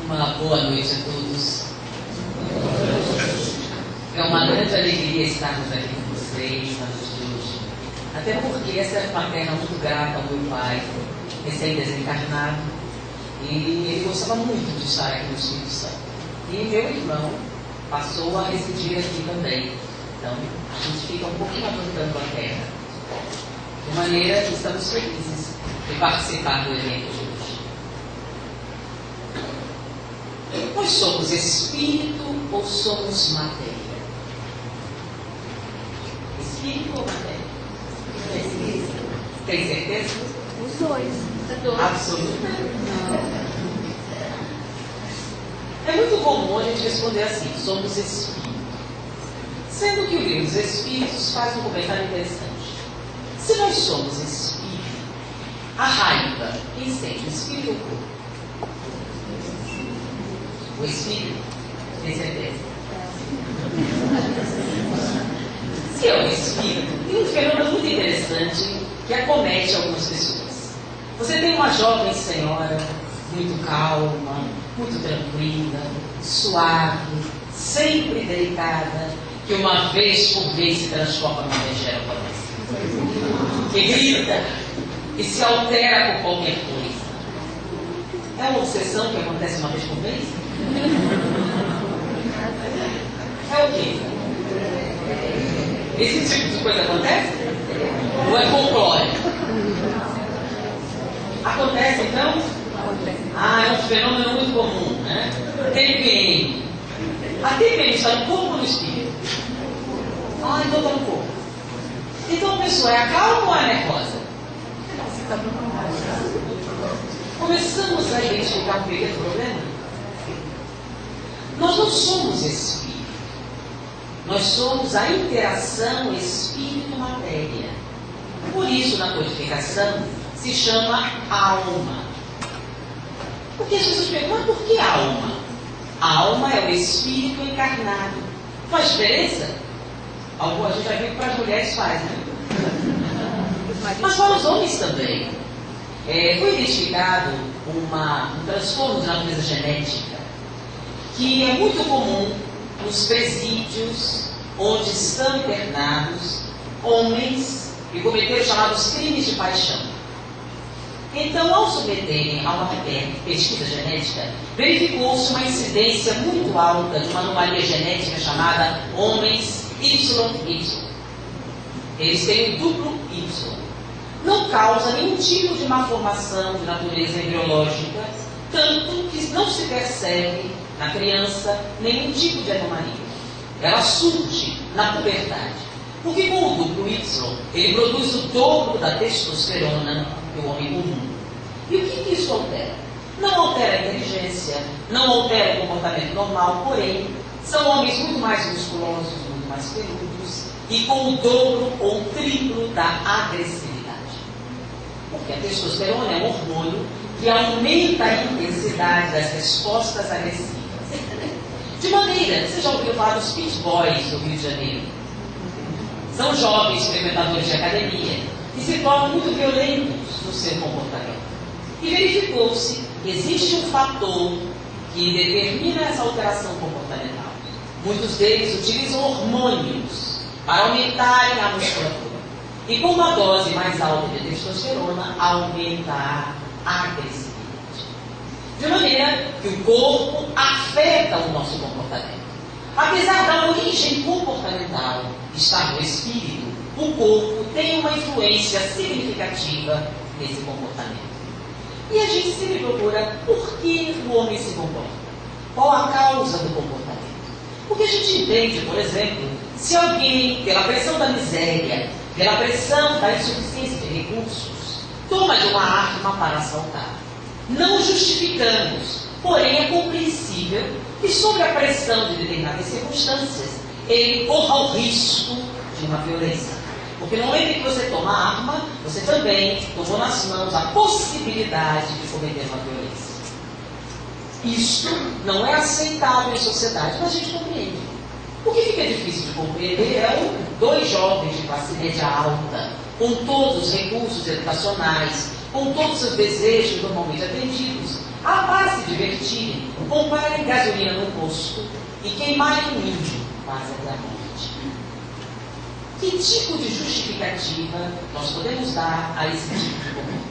Uma boa noite a todos. É uma grande alegria estarmos aqui com vocês na noite de hoje. Até porque essa é uma terra muito grata ao meu pai, recém-desencarnado, e ele gostava muito de estar aqui no Espírito Santo. E meu irmão passou a residir aqui também. Então, a gente fica um pouquinho abandonando a terra. De maneira que estamos felizes de participar do evento de hoje. Nós somos espírito ou somos matéria? Espírito ou matéria? Tem certeza? Os dois. Absolutamente. É muito comum a gente responder assim: somos espírito. Sendo que o livro dos Espíritos faz um comentário interessante. Se nós somos espírito, a raiva, quem sente? O espírito ou o corpo? O espírito? Tem certeza? Se é o espírito, tem um fenômeno muito interessante que acomete algumas pessoas. Você tem uma jovem senhora, muito calma, muito tranquila, suave, sempre delicada, que uma vez por vez se transforma numa megera potência, que grita e se altera por qualquer coisa. É uma obsessão que acontece uma vez por vez? É o quê? Esse tipo de coisa acontece? Ou é folclore? Acontece então? Ah, é um fenômeno muito comum, né? TPM. A TPM está no corpo ou no espírito? Ah, então está no corpo. Então a pessoa é a calma ou a nervosa? Começamos a identificar um pequeno problema. Nós não somos espírito. Nós somos a interação espírito-matéria. Por isso, na codificação, se chama alma. Porque as pessoas perguntam, mas por que alma? Alma é o espírito encarnado. Faz diferença? A gente vai ver que para as mulheres faz, né? Mas para os homens também. Foi identificado um transtorno de natureza genética que é muito comum nos presídios onde estão internados homens que cometeram os chamados crimes de paixão. Então, ao submeterem a uma pesquisa genética, verificou-se uma incidência muito alta de uma anomalia genética chamada homens YY. Eles têm um duplo Y. Não causa nenhum tipo de malformação de natureza embriológica, tanto que não se percebe na criança nenhum tipo de anomalia. Ela surge na puberdade. Porque com o duplo Y, ele produz o dobro da testosterona que o homem comum. E o que isso altera? Não altera a inteligência, não altera o comportamento normal, porém, são homens muito mais musculosos, muito mais peludos e com o dobro ou o triplo da agressividade. Porque a testosterona é um hormônio que aumenta a intensidade das respostas agressivas. De maneira, você já ouviu falar dos Pit Boys do Rio de Janeiro? São jovens frequentadores de academia que se tornam muito violentos no seu comportamento. E verificou-se que existe um fator que determina essa alteração comportamental. Muitos deles utilizam hormônios para aumentarem a musculatura. E com uma dose mais alta de testosterona, aumenta a agressividade. De maneira que o corpo afeta o nosso comportamento. Apesar da origem comportamental estar no espírito, o corpo tem uma influência significativa nesse comportamento. E a gente sempre procura por que o homem se comporta. Qual a causa do comportamento? Porque a gente entende, por exemplo, se alguém, pela pressão da miséria, pela pressão da insuficiência de recursos, toma de uma arma para assaltar. Não justificamos, porém é compreensível que sob a pressão de determinadas circunstâncias, ele corra o risco de uma violência. Porque no momento em que você toma a arma, você também tomou nas mãos a possibilidade de cometer uma violência. Isso não é aceitável em sociedade, mas a gente compreende. O que fica difícil de compreender é dois jovens de classe média alta, com todos os recursos educacionais, com todos os desejos normalmente atendidos, Para se divertirem, comparem gasolina no posto e queimarem um índio, quase até a morte. Que tipo de justificativa nós podemos dar a esse tipo de comportamento?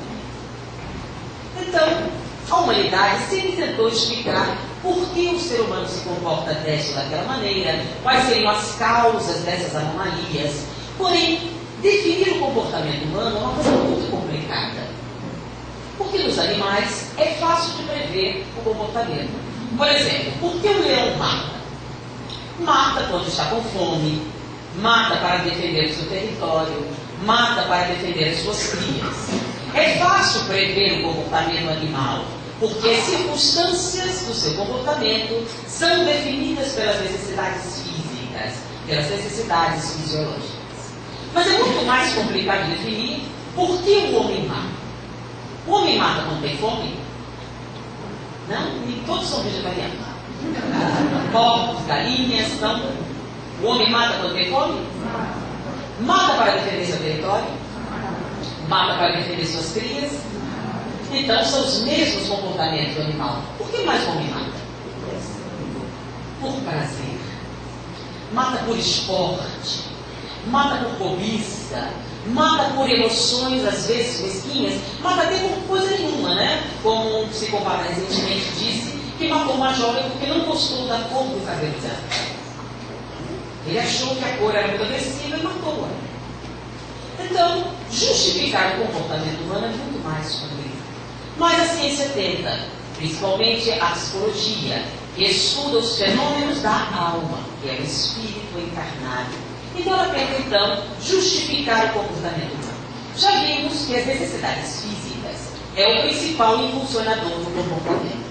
Então, a humanidade sempre tentou explicar por que o ser humano se comporta dessa ou daquela maneira, quais seriam as causas dessas anomalias. Porém, definir o comportamento humano é uma coisa muito complicada. Porque nos animais é fácil de prever o comportamento. Por exemplo, por que o leão mata? Mata quando está com fome, mata para defender o seu território, mata para defender as suas crias. É fácil prever o comportamento animal, porque as circunstâncias do seu comportamento são definidas pelas necessidades físicas, pelas necessidades fisiológicas. Mas é muito mais complicado de definir por que o homem mata. O homem mata quando tem fome? Não? E todos são vegetarianos. Porcos, galinhas, não. O homem mata quando tem fome? Mata para defender seu território? Mata para defender suas crias? Então são os mesmos comportamentos do animal. Por que mais o homem mata? Por prazer. Mata por esporte. Mata por cobiça. Mata por emoções, às vezes mesquinhas. Mata até por coisa nenhuma, né? Como um psicopata recentemente disse que matou uma jovem porque não gostou da cor do cabelo dela. Ele achou que a cor era muito agressiva e matou-a. Então, justificar o comportamento humano é muito mais complicado. Mas a ciência tenta, principalmente a psicologia, que estuda os fenômenos da alma, que é o espírito encarnado. Então ela tenta, então, justificar o comportamento humano. Já vimos que as necessidades físicas é o principal impulsionador do comportamento.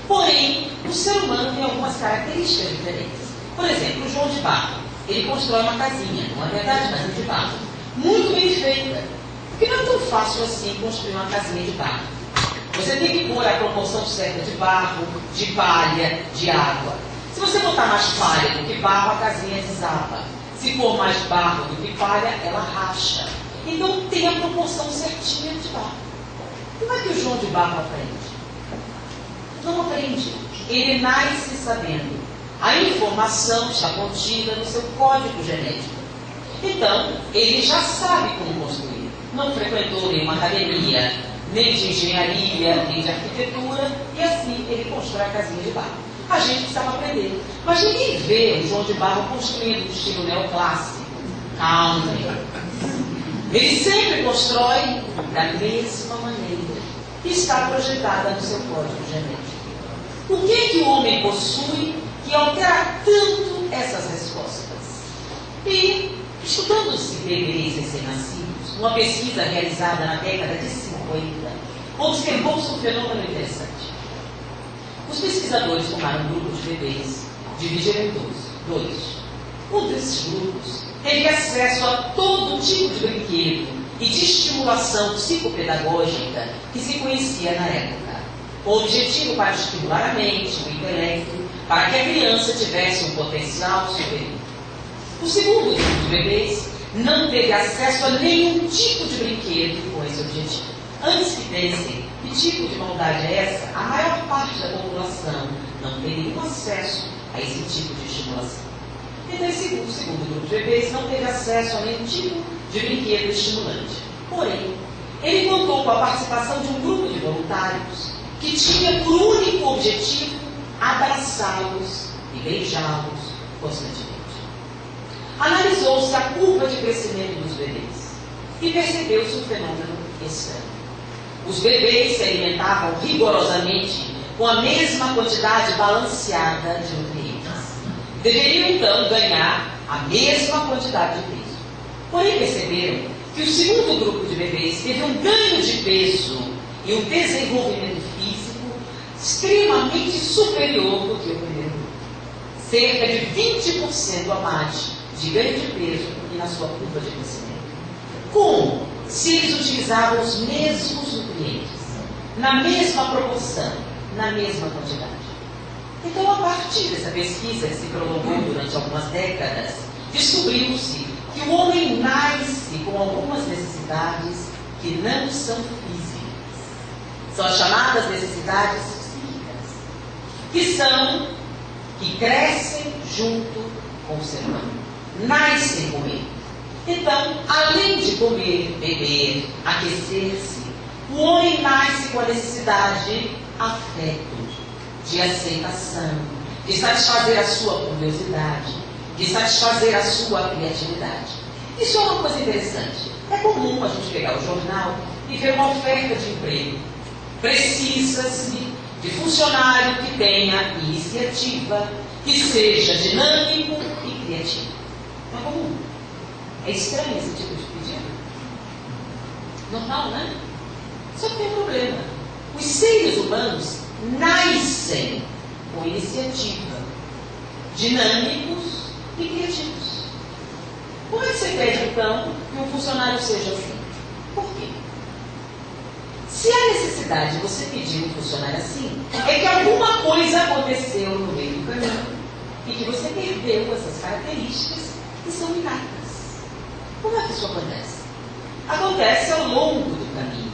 Porém, o ser humano tem algumas características diferentes. Por exemplo, o João de Barro, ele constrói uma casinha, não é verdade? Casinha de barro. Muito bem feita. Porque não é tão fácil assim construir uma casinha de barro. Você tem que pôr a proporção certa de barro, de palha, de água. Se você botar mais palha do que barro, a casinha desaba. Se for mais barro do que palha, ela racha. Então tem a proporção certinha de barro. Como é que o João de Barro aprende? Não aprende. Ele nasce sabendo. A informação está contida no seu código genético. Então, ele já sabe como construir. Não frequentou nenhuma academia, nem de engenharia, nem de arquitetura, e assim ele constrói a casinha de barro. A gente precisava aprender. Mas ninguém vê o João de Barro construindo no estilo neoclássico. Calma. Ele sempre constrói da mesma maneira que está projetada no seu código genético. O que o homem possui que altera tanto essas respostas? E, estudando-se bebês recém-nascidos, uma pesquisa realizada na década de 50, observou-se um fenômeno interessante. Os pesquisadores tomaram um grupo de bebês, dividiram em dois. Um desses grupos teve acesso a todo tipo de brinquedo e de estimulação psicopedagógica que se conhecia na época, com o objetivo para estimular a mente, o intelecto, para que a criança tivesse um potencial superior. O segundo grupo de bebês não teve acesso a nenhum tipo de brinquedo com esse objetivo. Antes que pensem que tipo de maldade é essa, a maior parte da população não tem nenhum acesso a esse tipo de estimulação. Então, o segundo grupo de bebês não teve acesso a nenhum tipo de brinquedo estimulante. Porém, ele contou com a participação de um grupo de voluntários que tinha por único objetivo abraçá-los e beijá-los constantemente. Analisou-se a curva de crescimento dos bebês e percebeu-se um fenômeno estranho. Os bebês se alimentavam rigorosamente com a mesma quantidade balanceada de nutrientes. Deveriam, então, ganhar a mesma quantidade de peso. Porém, perceberam que o segundo grupo de bebês teve um ganho de peso e um desenvolvimento físico extremamente superior do que o primeiro grupo. Cerca de 20% a mais de ganho de peso e na sua curva de crescimento. Como? Se eles utilizavam os mesmos nutrientes, na mesma proporção, na mesma quantidade. Então, a partir dessa pesquisa, que se prolongou durante algumas décadas, descobriu-se que o homem nasce com algumas necessidades que não são físicas. São as chamadas necessidades que crescem junto com o ser humano, nascem com ele. Então, além de comer, beber, aquecer-se, o homem nasce com a necessidade de afeto, de aceitação, de satisfazer a sua curiosidade, de satisfazer a sua criatividade. Isso é uma coisa interessante. É comum a gente pegar o jornal e ver uma oferta de emprego. Precisa-se de funcionário que tenha iniciativa, que seja dinâmico e criativo. É comum. É estranho esse tipo de pedido. Normal, né? Só que tem um problema. Os seres humanos nascem com iniciativa, dinâmicos e criativos. Como é que você pede, então, que um funcionário seja assim? Por quê? Se há necessidade de você pedir um funcionário assim, é que alguma coisa aconteceu no meio do caminho e que você perdeu essas características que são inatas. Como é que isso acontece? Acontece ao longo do caminho,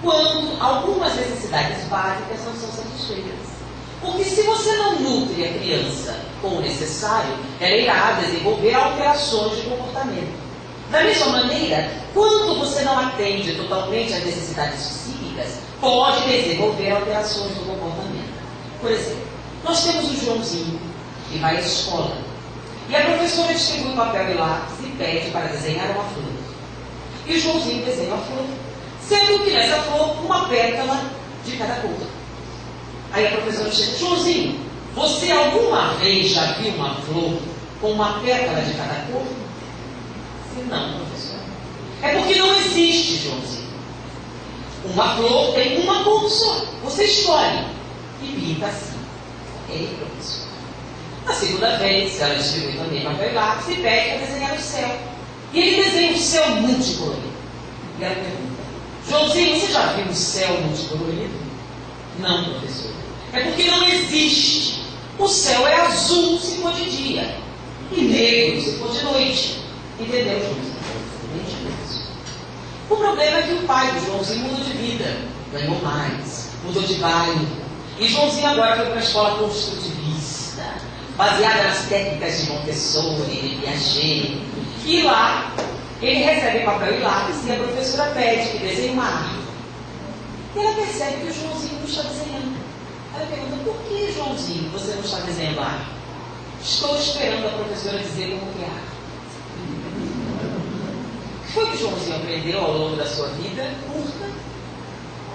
quando algumas necessidades básicas não são satisfeitas. Porque se você não nutre a criança com o necessário, ela irá desenvolver alterações de comportamento. Da mesma maneira, quando você não atende totalmente às necessidades psíquicas, pode desenvolver alterações no comportamento. Por exemplo, nós temos o Joãozinho, que vai à escola, e a professora distribui papel e lápis e pede para desenhar uma flor. E o Joãozinho desenha a flor, sendo que nessa flor uma pétala de cada cor. Aí a professora chega: Joãozinho, você alguma vez já viu uma flor com uma pétala de cada cor? Não, professor. É porque não existe, Joãozinho. Uma flor tem uma cor só. Você escolhe e pinta assim. Ok, professor? Na segunda vez, ela distribui também papel e lápis e pede para desenhar o céu. E ele desenha um céu multicolorido. E ela pergunta: Joãozinho, você já viu um céu multicolorido? Não, professor. É porque não existe. O céu é azul se for de dia e negro se for de noite. Entendeu, Joãozinho? O problema é que o pai do Joãozinho mudou de vida, ganhou mais, mudou de bairro. E Joãozinho agora foi para a escola construtivista, baseada nas técnicas de Montessori, de Piaget. E lá, ele recebe papel e lápis e a professora pede que desenhe uma árvore. E ela percebe que o Joãozinho não está desenhando. Ela pergunta: por que, Joãozinho, você não está desenhando a árvore? Estou esperando a professora dizer como que é a árvore. O que foi que o Joãozinho aprendeu ao longo da sua vida curta?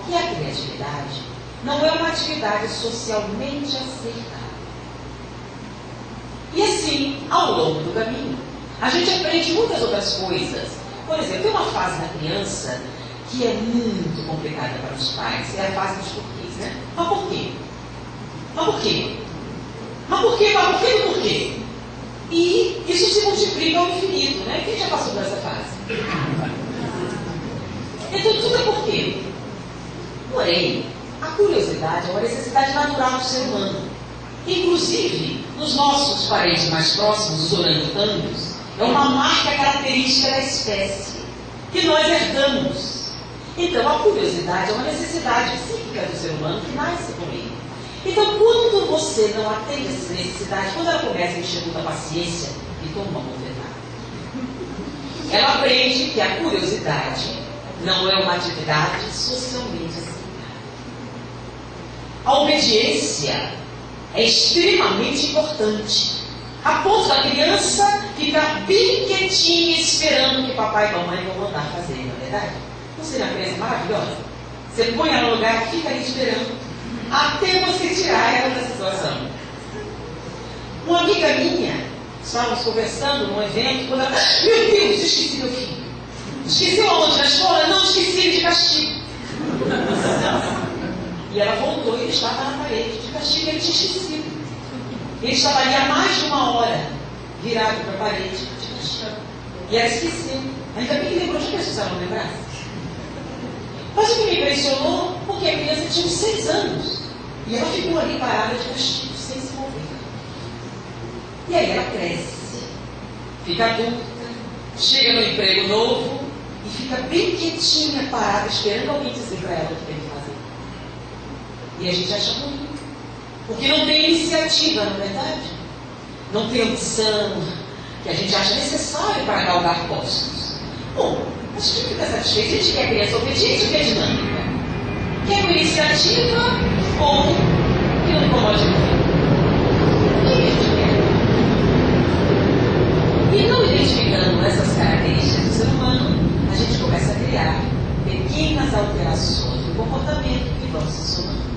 Que a criatividade não é uma atividade socialmente aceitável. E assim, ao longo do caminho, a gente aprende muitas outras coisas. Por exemplo, tem uma fase na criança que é muito complicada para os pais. É a fase dos porquês, né? Mas por quê? Mas por quê? Mas por quê? Mas por quê? Por quê? E isso se multiplica ao infinito, né? Quem já passou por essa fase? Então tudo é por quê? Porém, a curiosidade é uma necessidade natural do ser humano. Inclusive, nos nossos parentes mais próximos, os orangotangos, é uma marca característica da espécie, que nós herdamos. Então, a curiosidade é uma necessidade psíquica do ser humano que nasce com ele. Então, quando você não atende essa necessidade, quando ela começa a encher muita paciência, e toma uma bofetada, ela aprende que a curiosidade não é uma atividade socialmente aceitável. A obediência é extremamente importante, a ponto da criança ficar bem quietinha esperando que papai e mamãe vão mandar fazer, não é verdade? Não seria uma criança maravilhosa? Você põe ela no lugar e fica ali esperando até você tirar ela da situação. Uma amiga minha, estávamos conversando num evento, quando ela: meu Deus, esqueci meu filho. Esqueci aonde? Na escola? Não, esqueci ele de castigo. E ela voltou e ele estava na parede de castigo, ele tinha esquecido. Ele estava ali há mais de uma hora, virado para a parede de castigo. E ela esqueceu. Ainda bem que lembrou, já pensou se ela não lembrasse? Mas o que me impressionou, porque a criança tinha 6 anos. E ela ficou ali parada de castigo, sem se mover. E aí ela cresce, fica adulta, chega no emprego novo e fica bem quietinha, parada, esperando alguém dizer para ela o que tem que fazer. E a gente acha ruim. Porque não tem iniciativa, não é verdade? Não tem opção que a gente acha necessário para galgar postos. Bom, a gente fica satisfeito, a gente quer criança obediente ou quer dinâmica? Quer com iniciativa ou que não incomode muito? O que a gente quer? E não identificando essas características do ser humano, a gente começa a criar pequenas alterações no comportamento que vão se somando.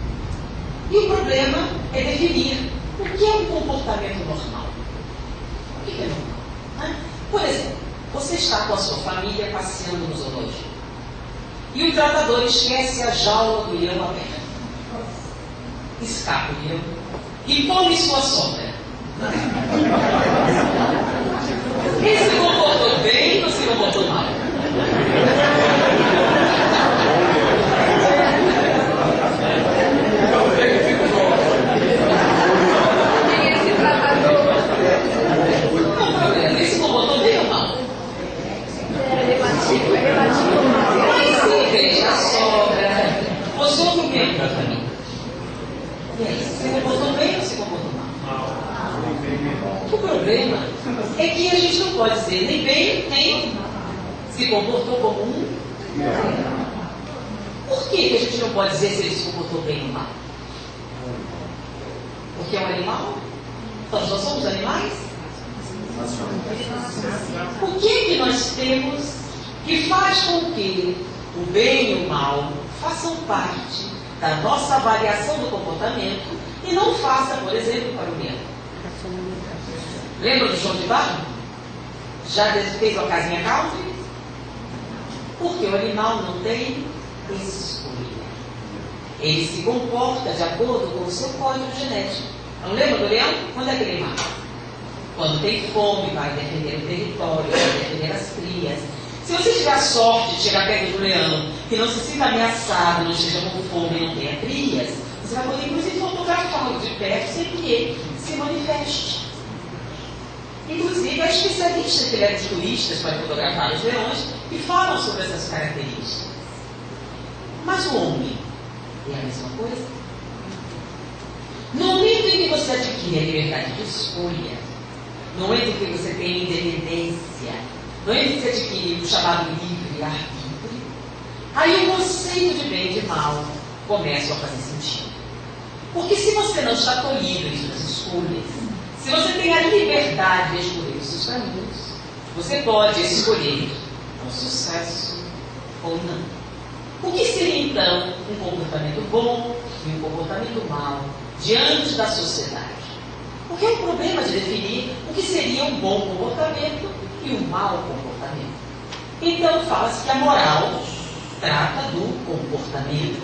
E o problema é definir o que é um comportamento normal. O que é normal? Né? Por exemplo, você está com a sua família passeando no zoológico e o tratador esquece a jaula do leão aberta. Escapa o leão e come sua sogra. Ele se comportou bem ou se comportou mal? O problema é que a gente não pode dizer nem bem, nem se comportou como um. Por que a gente não pode dizer se ele se comportou bem ou mal? Porque é um animal? Nós não somos animais? O que nós temos que faz com que o bem e o mal façam parte da nossa avaliação do comportamento e não faça, por exemplo, para o leão? Lembra do João de Barro? Já fez uma casinha country? Porque o animal não tem escolha. Ele se comporta de acordo com o seu código genético. Não lembra do leão? Quando é que ele mata? Quando tem fome, vai defender o território, vai defender as crias. Se você tiver a sorte de chegar perto do leão, que não se sinta ameaçado, não esteja com fome e não tenha crias, você vai poder, inclusive, fotografá-lo de perto sem que ele se manifeste. Inclusive, há especialistas que levam os turistas para fotografar os leões e falam sobre essas características. Mas o homem é a mesma coisa? No momento em que você adquire a liberdade de escolha, no momento em que você tem independência, no momento em que você adquire o chamado livre-arbítrio, aí o conceito de bem e de mal começa a fazer sentido. Porque se você não está tolhido em suas escolhas, se você tem a liberdade de escolher os seus caminhos, você pode escolher com sucesso ou não. O que seria então um comportamento bom e um comportamento mau diante da sociedade? Porque é um problema de definir o que seria um bom comportamento e um mau comportamento. Então fala-se que a moral trata do comportamento.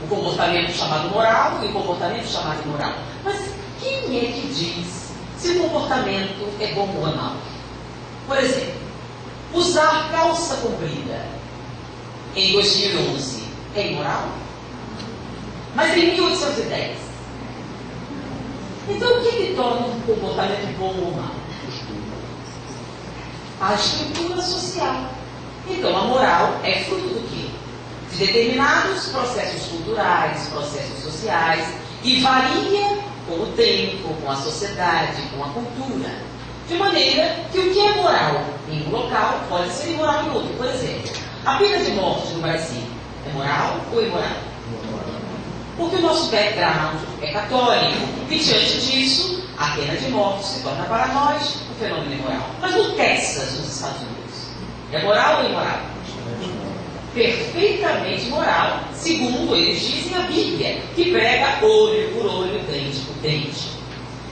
O comportamento chamado moral e o comportamento chamado imoral. Mas quem é que diz se o comportamento é bom ou é mau? Por exemplo, usar calça comprida em 2011 é imoral? Mas em 1810? Então o que torna um comportamento bom ou mau? A estrutura social. Então a moral é fruto do quê? De determinados processos culturais, processos sociais, e varia com o tempo, com a sociedade, com a cultura. De maneira que o que é moral em um local pode ser imoral em outro. Por exemplo, a pena de morte no Brasil é moral ou imoral? Porque o nosso background é católico e, diante disso, a pena de morte se torna para nós um fenômeno imoral. Mas no Texas, nos Estados Unidos, é moral ou imoral? Perfeitamente moral, segundo eles dizem a Bíblia, que prega olho por olho, dente por dente.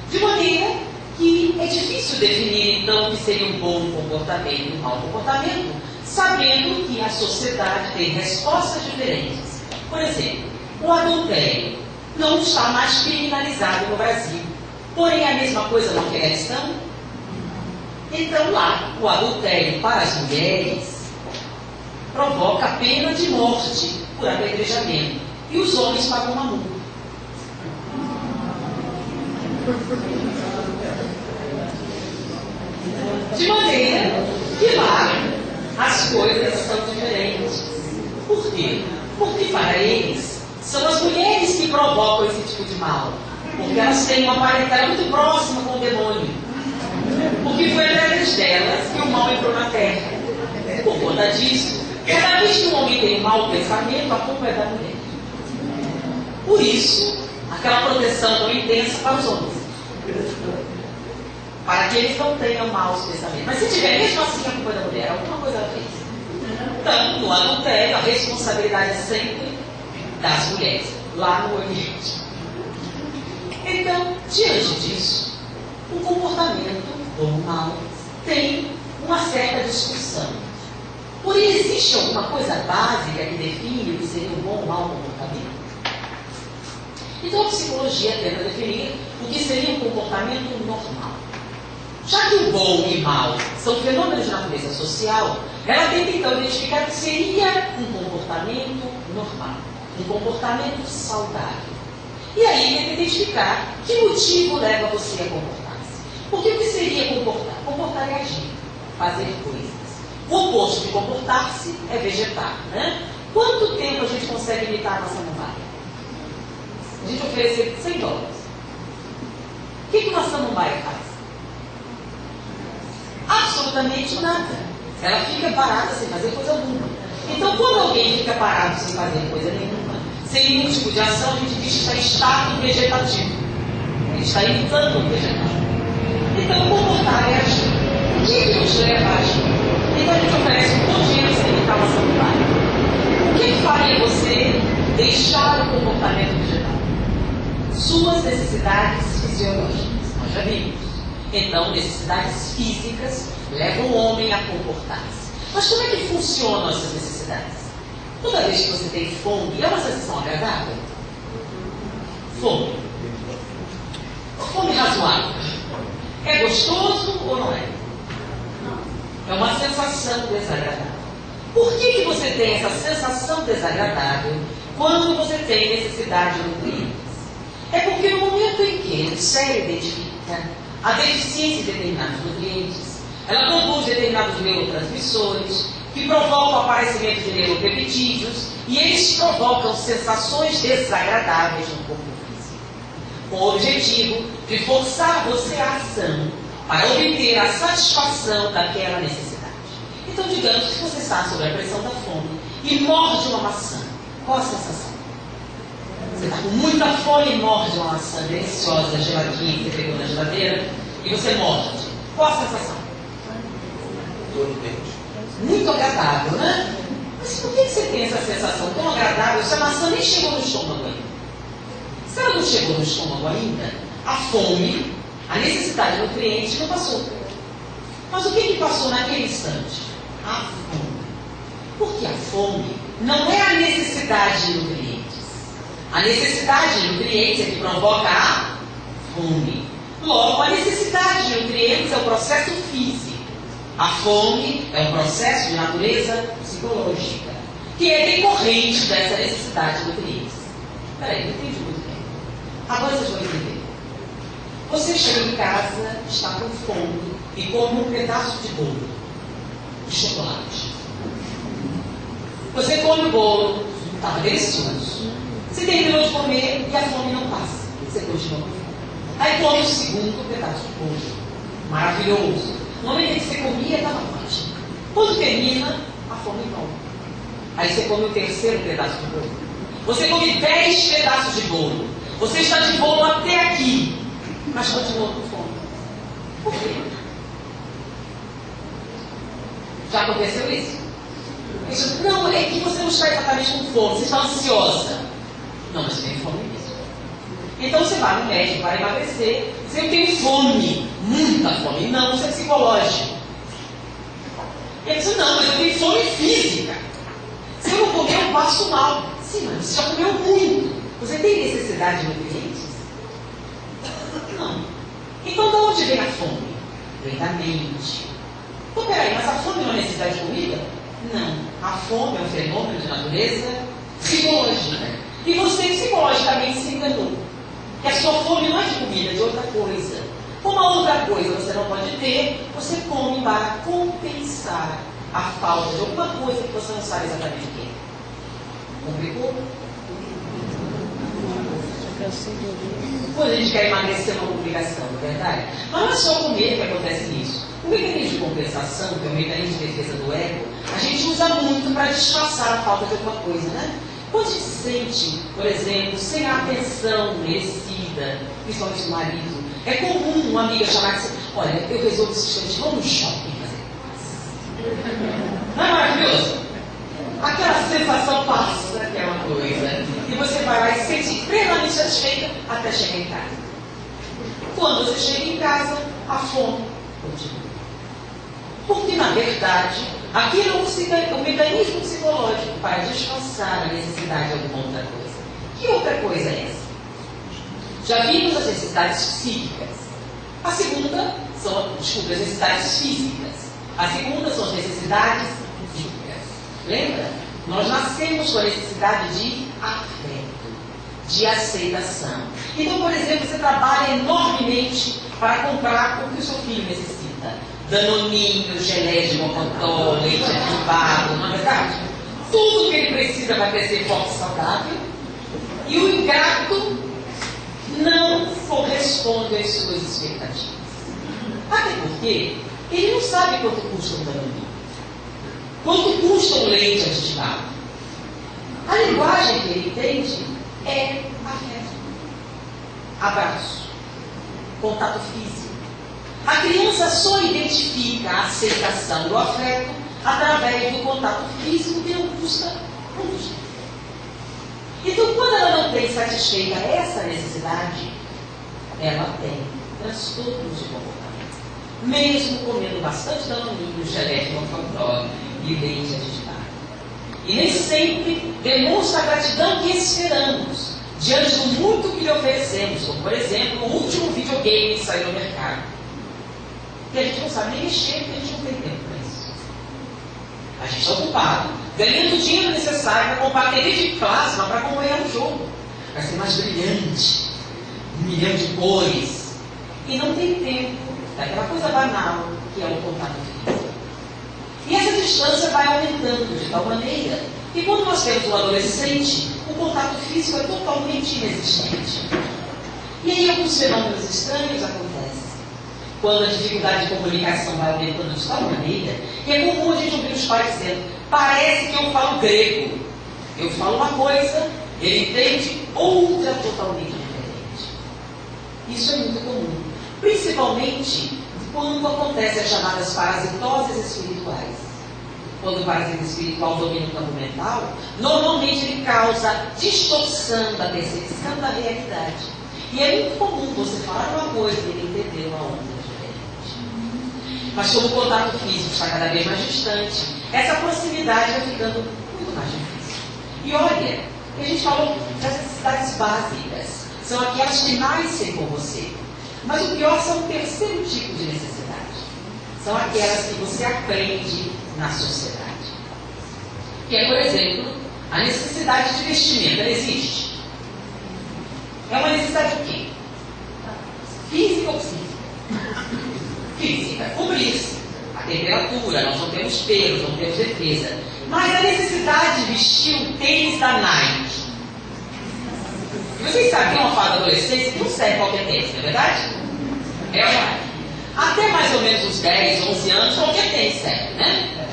De maneira que é difícil definir, então, o que seria um bom comportamento e um mau comportamento, sabendo que a sociedade tem respostas diferentes. Por exemplo, o adultério não está mais criminalizado no Brasil, porém a mesma coisa no Afeganistão. Então lá, o adultério para as mulheres provoca a pena de morte por apedrejamento. E os homens pagam uma multa. De maneira que lá as coisas são diferentes. Por quê? Porque para eles são as mulheres que provocam esse tipo de mal. Porque elas têm uma parentela muito próxima com o demônio. Porque foi através delas que o mal entrou na terra. Por conta disso, cada vez que um homem tem um mau pensamento, a culpa é da mulher. Por isso, aquela proteção tão intensa para os homens. Para que eles não tenham maus pensamentos. Mas se tiver, mesmo assim, a culpa é da mulher. Alguma coisa ela fez. Então, no adultério, a responsabilidade é sempre das mulheres, lá no Oriente. Então, diante disso, o comportamento, ou o mal, tem uma certa discussão. Porém, existe alguma coisa básica que define o que seria um bom ou mau comportamento? Então, a psicologia tenta definir o que seria um comportamento normal. Já que o bom e mal são fenômenos de natureza social, ela tenta então identificar o que seria um comportamento normal, um comportamento saudável. E aí tenta identificar que motivo leva você a comportar-se. Porque o que seria comportar? Comportar é agir, fazer coisas. O oposto de comportar-se é vegetar, né? Quanto tempo a gente consegue imitar a nossa samambaia? A gente oferecer $100. O que uma samambaia faz? Absolutamente nada. Ela fica parada sem fazer coisa alguma. Então, quando alguém fica parado sem fazer coisa nenhuma, sem nenhum tipo de ação, a gente diz que está em estado vegetativo. Ele está imitando o vegetal. Então, comportar é agir. O que nos leva a agir? Então, a gente oferece um bom dinheiro sem imitar uma samambaia. O que faria você deixar o comportamento vegetal? Suas necessidades fisiológicas. Nós já vimos. Então, necessidades físicas levam o homem a comportar-se. Mas como é que funcionam essas necessidades? Toda vez que você tem fome, é uma sensação agradável? Fome. Fome razoável. É gostoso ou não é? É uma sensação desagradável. Por que você tem essa sensação desagradável quando você tem necessidade de nutrientes? É porque no momento em que o cérebro identifica a deficiência de determinados nutrientes, ela produz determinados neurotransmissores que provocam o aparecimento de neuropeptídeos e eles provocam sensações desagradáveis no corpo físico, com o objetivo de forçar você à ação para obter a satisfação daquela necessidade. Então, digamos que você está sob a pressão da fome e morde uma maçã. Qual a sensação? Você está com muita fome e morde uma maçã deliciosa, geladinha, que você pegou na geladeira, e você morde. Qual a sensação? Dor no dente. Muito agradável, né? Mas por que você tem essa sensação tão agradável se a maçã nem chegou no estômago ainda? Se ela não chegou no estômago ainda, a fome, a necessidade de nutrientes não passou. Mas o que passou naquele instante? A fome. Porque a fome não é a necessidade de nutrientes. A necessidade de nutrientes é que provoca a fome. Logo, a necessidade de nutrientes é o processo físico. A fome é um processo de natureza psicológica, que é decorrente dessa necessidade de nutrientes. Peraí, não entendi muito bem. Agora vocês vão entender. Você chega em casa, está com fome e come um pedaço de bolo, de chocolate. Você come o bolo, estava delicioso. Você terminou de comer e a fome não passa. Você continua com fome. Aí come o segundo pedaço de bolo. Maravilhoso. No momento em que você comia, estava ótimo. Quando termina, a fome volta. Aí você come o terceiro pedaço de bolo. Você come 10 pedaços de bolo. Você está de bolo até aqui, mas continua com fome. Por quê? Já aconteceu isso? Não, é que você não está exatamente com fome, você está ansiosa. Não, mas tem fome mesmo. Então você vai no médico para emagrecer, você tem fome, muita fome. Não, isso é psicológico. Ele diz, não, mas eu tenho fome física. Se eu não comer, eu passo mal. Sim, mas você já comeu muito. Você tem necessidade de nutrientes? Não. Então de onde vem a fome? Vem da mente. Então peraí, mas a fome não é necessidade de comida? Não. A fome é um fenômeno de natureza psicológica. E você psicologicamente se enganou. Que a sua fome não é de comida, é de outra coisa. Uma outra coisa você não pode ter, você come para compensar a falta de alguma coisa que você não sabe exatamente o que é. Complicou? Quando a gente quer emagrecer, é uma obrigação, não é verdade? Mas não é só comer que acontece nisso. O mecanismo de compensação, que é o mecanismo de defesa do ego, a gente usa muito para disfarçar a falta de alguma coisa, né? Quando a gente se sente, por exemplo, sem a atenção merecida, principalmente do marido, é comum uma amiga chamar e dizer: olha, eu resolvo esse instante, vamos no shopping fazer compras. Não é maravilhoso? Aquela sensação passa, que é uma coisa, e você vai lá e se sente plenamente satisfeita até chegar em casa. Quando você chega em casa, a fome continua. Porque, na verdade, aquilo é um mecanismo psicológico para disfarçar a necessidade de alguma outra coisa. Que outra coisa é essa? Já vimos as necessidades psíquicas. A segunda são, as necessidades físicas. A segunda são as necessidades físicas. Lembra? Nós nascemos com a necessidade de afeto, de aceitação. Então, por exemplo, você trabalha enormemente para comprar o que o seu filho necessita. Danoninho, gelé de mocotó, leite ativado, não é verdade? Tudo que ele precisa para crescer forte e saudável. E o ingrato não corresponde às suas expectativas. Até porque ele não sabe quanto custa um danoninho. Quanto custa um leite aditivado? A linguagem que ele entende é afeto, abraço, contato físico. A criança só identifica a aceitação do afeto através do contato físico que não custa um tostão. Então, quando ela não tem satisfeita essa necessidade, ela tem transtornos de comportamento. Mesmo comendo bastante danoninho, gelé de mocotó e leite aditivado. E nem sempre demonstra a gratidão que esperamos diante do muito que lhe oferecemos, como, por exemplo, o último videogame que saiu no mercado. Que a gente não sabe nem mexer, porque a gente não tem tempo para isso. A gente está ocupado, ganhando o dinheiro necessário para comprar TV de plasma para acompanhar o jogo. Vai ser mais brilhante, 1 milhão de cores. E não tem tempo daquela coisa banal que é o contato físico. E essa distância vai aumentando de tal maneira que quando nós temos um adolescente, o contato físico é totalmente inexistente. E aí alguns fenômenos estranhos acontecem. Quando a dificuldade de comunicação vai aumentando de tal maneira, que é comum a gente ouvir os pais dizendo: parece que eu falo grego. Eu falo uma coisa, ele entende outra totalmente diferente. Isso é muito comum. Principalmente quando acontecem as chamadas parasitoses espirituais. Quando o parasita espiritual domina o campo mental, normalmente ele causa distorção da percepção da realidade. E é muito comum você falar uma coisa e ele entender uma outra. Mas como o contato físico está cada vez mais distante, essa proximidade vai ficando muito mais difícil. E olha, a gente falou das necessidades básicas, são aquelas que nascem com você. Mas o pior são o terceiro tipo de necessidade. São aquelas que você aprende na sociedade. Que é, por exemplo, a necessidade de vestimenta. Ela existe. É uma necessidade o quê? Física ou psíquica? Física, cobrir-se, a temperatura, nós não temos pelos, não temos defesa. Mas a necessidade de vestir um tênis da Nike. E vocês sabem que é uma fase da adolescência que não serve qualquer tênis, não é verdade? É verdade. Até mais ou menos uns 10, 11 anos, qualquer tênis serve, né?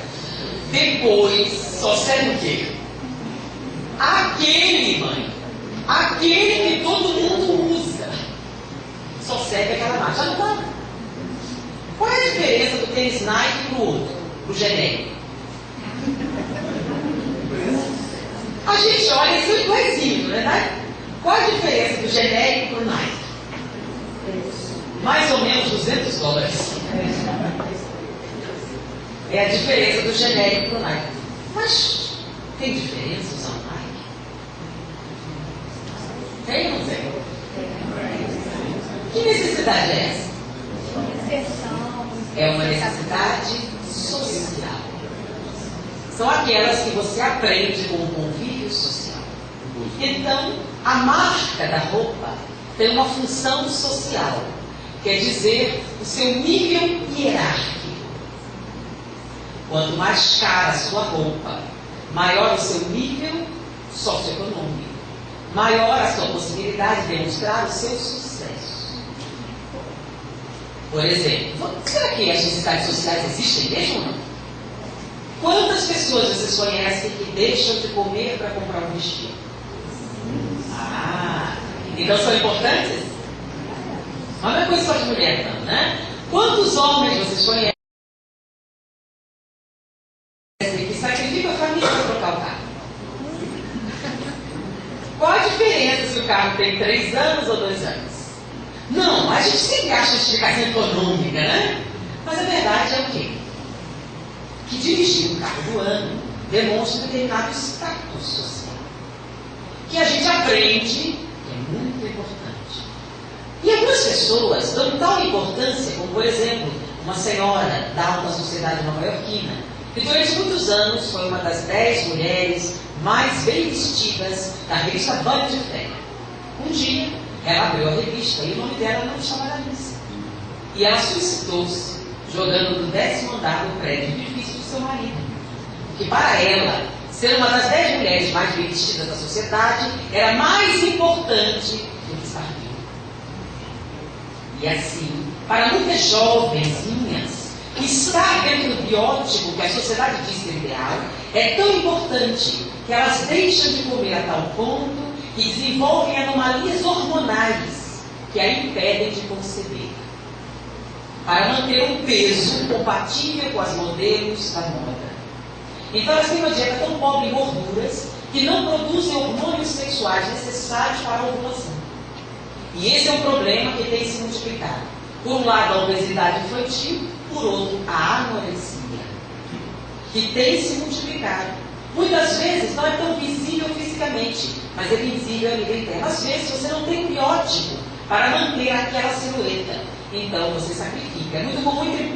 Depois, só serve o quê? Aquele, mãe. Aquele que todo mundo usa. Só serve aquela marca. Já não dá. Qual é a diferença do tênis Nike para o outro, para o genérico? A gente olha isso igualzinho, não é verdade? Qual a diferença do genérico para o Nike? Mais ou menos $200. É a diferença do genérico para o Nike. Mas tem diferença usar o Nike? Tem ou não tem? Que necessidade é essa? É uma necessidade social. São aquelas que você aprende com o convívio social. Então, a marca da roupa tem uma função social. Quer dizer, o seu nível hierárquico. Quanto mais cara a sua roupa, maior o seu nível socioeconômico. maior a sua possibilidade de demonstrar o seu sucesso. Por exemplo, será que as necessidades sociais existem mesmo ou não? Quantas pessoas vocês conhecem que deixam de comer para comprar um vestido? Então são importantes? Não é coisa só de mulher, não, né? Quantos homens vocês conhecem que sacrificam a família para trocar o carro? Qual a diferença se o carro tem 3 anos ou 2 anos? Não, a gente sempre acha explicação econômica, né? Mas a verdade é o quê? Que dirigir o carro do ano demonstra um determinado status social. Que a gente aprende que é muito importante. E algumas pessoas dão tal importância, como por exemplo, uma senhora da alta sociedade nova-iorquina, que durante muitos anos foi uma das 10 mulheres mais bem vestidas da revista Vanity Fair. Um dia, ela abriu a revista e o nome dela não estava na lista. E ela suicidou-se, jogando do 10º andar do prédio edifício do seu marido. Que para ela, ser uma das 10 mulheres mais bem vestidas da sociedade era mais importante do que estar viva. E assim, para muitas jovenzinhas, estar dentro do biótipo que a sociedade diz ser ideal é tão importante que elas deixam de comer a tal ponto que desenvolvem anomalias hormonais que a impedem de conceber, para manter um peso compatível com as modelos da moda. Então elas têm uma dieta tão pobre em gorduras que não produzem hormônios sexuais necessários para a ovulação. E esse é um problema que tem se multiplicado. Por um lado a obesidade infantil, por outro a anorexia, que tem se multiplicado. Muitas vezes não é tão visível fisicamente, mas é visível a nível interno. Às vezes você não tem um biótipo para manter aquela silhueta, então você sacrifica.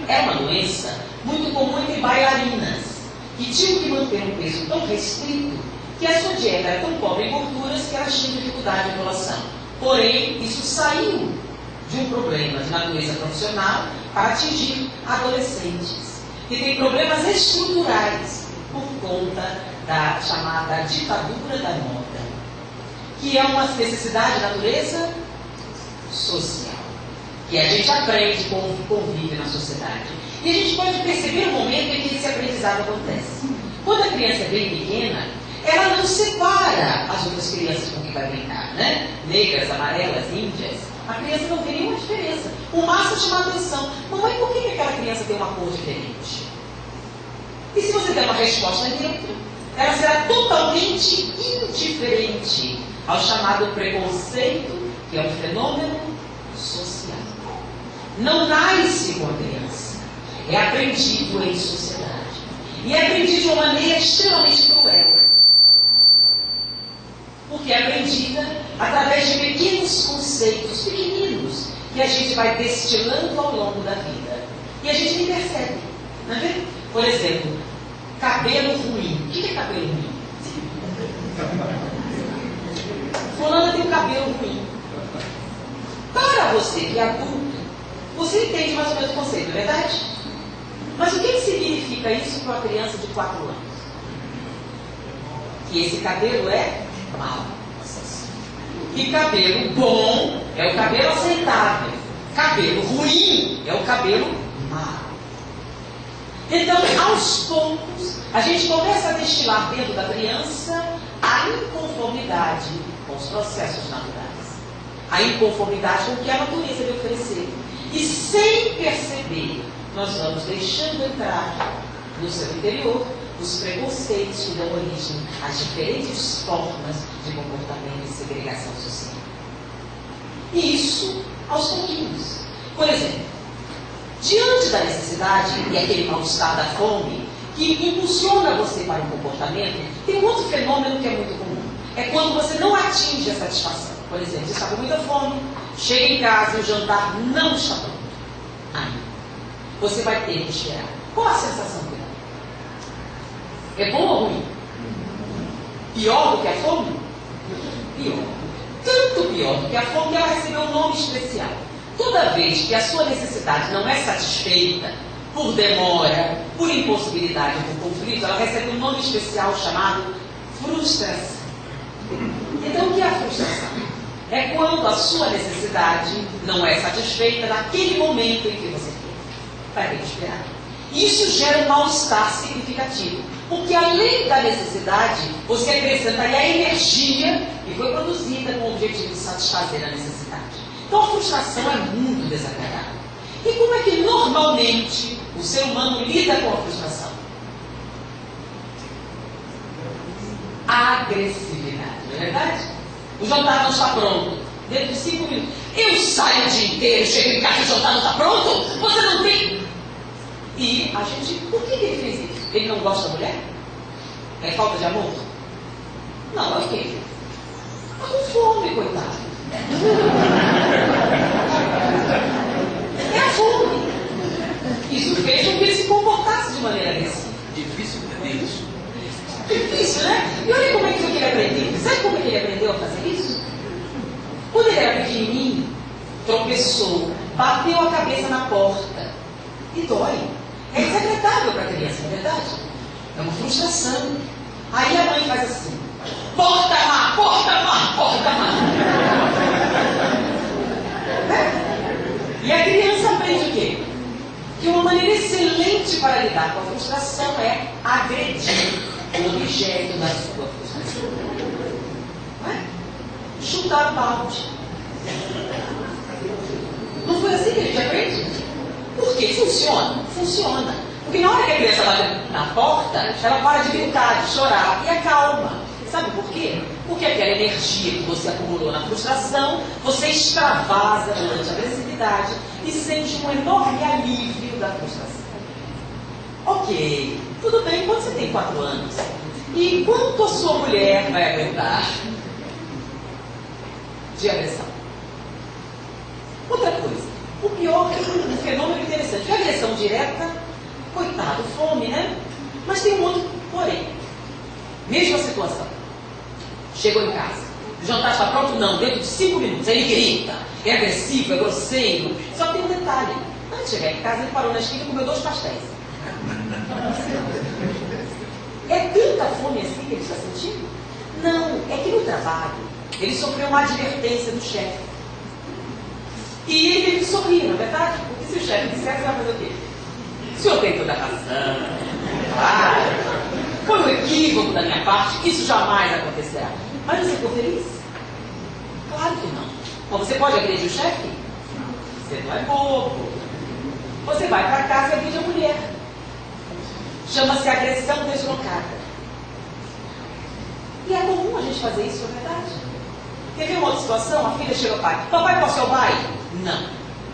É uma doença muito comum entre bailarinas, que tinham que manter um peso tão restrito que a sua dieta era tão pobre em gorduras que elas tinham dificuldade de ovulação. Porém, isso saiu de um problema de natureza profissional para atingir adolescentes, que têm problemas estruturais por conta da chamada ditadura da moda, que é uma necessidade de natureza social, que a gente aprende com convive na sociedade. E a gente pode perceber o momento em que esse aprendizado acontece. Quando a criança é bem pequena, ela não separa as outras crianças com que vai brincar, né? Negras, amarelas, índias. A criança não vê nenhuma diferença. O máximo chama a atenção. Mamãe, por que aquela criança tem uma cor diferente? E se você der uma resposta neutra, ela será totalmente indiferente ao chamado preconceito, que é um fenômeno social. Não nasce com a criança, é aprendido em sociedade. E é aprendido de uma maneira extremamente cruel. Porque é aprendida através de pequenos conceitos, pequeninos, que a gente vai destilando ao longo da vida. E a gente nem percebe. Não é verdade? Por exemplo, cabelo ruim. O que é cabelo ruim? Fulana tem um cabelo ruim. Para você que é adulto, você entende mais ou menos o conceito, não é verdade? Mas o que significa isso para uma criança de 4 anos? Que esse cabelo é mau. E cabelo bom é o cabelo aceitável. Cabelo ruim é o cabelo mau. Então, aos poucos, a gente começa a destilar dentro da criança a inconformidade com os processos naturais. A inconformidade com o que a natureza lhe ofereceu. E sem perceber, nós vamos deixando entrar no seu interior os preconceitos que dão origem às diferentes formas de comportamento e segregação social. E isso aos pouquinhos. Por exemplo, diante da necessidade e aquele mal-estar da fome que impulsiona você para um comportamento, tem um outro fenômeno que é muito comum. É quando você não atinge a satisfação. Por exemplo, você está com muita fome, chega em casa e o jantar não está pronto. Aí, você vai ter que esperar. Qual a sensação que dá? É bom ou ruim? Pior do que a fome? Pior. Tanto pior do que a fome que ela recebeu um nome especial. Toda vez que a sua necessidade não é satisfeita por demora, por impossibilidade, por conflito, ela recebe um nome especial chamado frustração. Então, o que é a frustração? É quando a sua necessidade não é satisfeita naquele momento em que você quer. Vai ter que esperar. Isso gera um mal-estar significativo. Porque além da necessidade, você acrescentaria a energia que foi produzida com o objetivo de satisfazer a necessidade. Então a frustração é muito desagradável. E como é que normalmente o ser humano lida com a frustração? Agressividade, não é verdade? O jantar não está pronto. Dentro de 5 minutos. Eu saio o dia inteiro, chego em casa e o jantar não está pronto? Você não tem... E a gente, por que ele fez isso? Ele não gosta da mulher? É falta de amor? Não, é o quê? Está com fome, coitado. É a fome. Isso fez com que ele se comportasse de maneira agressiva. Difícil entender isso. Difícil, né? E olha como é que ele aprendeu. Sabe como é que ele aprendeu a fazer isso? Quando ele era pequenininho, tropeçou, bateu a cabeça na porta. E dói. É desagradável para a criança, não é verdade? É uma frustração. Aí a mãe faz assim: porta má, porta má, porta má. E a criança aprende o quê? Que uma maneira excelente para lidar com a frustração é agredir o objeto da sua frustração. Não é? Chutar o balde. Não foi assim que a gente aprende? Por quê? Funciona? Funciona. Porque na hora que a criança bate na porta, ela para de gritar, de chorar e acalma. Sabe por quê? Porque aquela energia que você acumulou na frustração, você extravasa durante a agressividade e sente um enorme alívio da frustração. Ok, tudo bem quando você tem 4 anos. E quanto a sua mulher vai aguentar de agressão? Outra coisa, o pior é um fenômeno interessante. A agressão direta, coitado, fome, né? Mas tem um outro porém. Mesma situação. Chegou em casa. O jantar está pronto? Não, dentro de 5 minutos. Aí ele grita, é agressivo, é grosseiro. Só tem um detalhe. Antes de chegar em casa, ele parou na esquina e comeu 2 pastéis. É tanta fome assim que ele está sentindo? Não, é que no trabalho ele sofreu uma advertência do chefe. E ele teve que sorrir, não é verdade? Porque se o chefe disser, você vai fazer o quê? O senhor tem toda a razão. Claro. Foi um equívoco da minha parte, isso jamais acontecerá. Mas você ficou feliz? Claro que não. Bom, você pode agredir o chefe? Você não é bobo. Você vai para casa e agride a mulher. Chama-se agressão deslocada. E é comum a gente fazer isso, não é verdade? Teve uma outra situação, a filha chega ao pai: papai, posso ir ao baile? Não.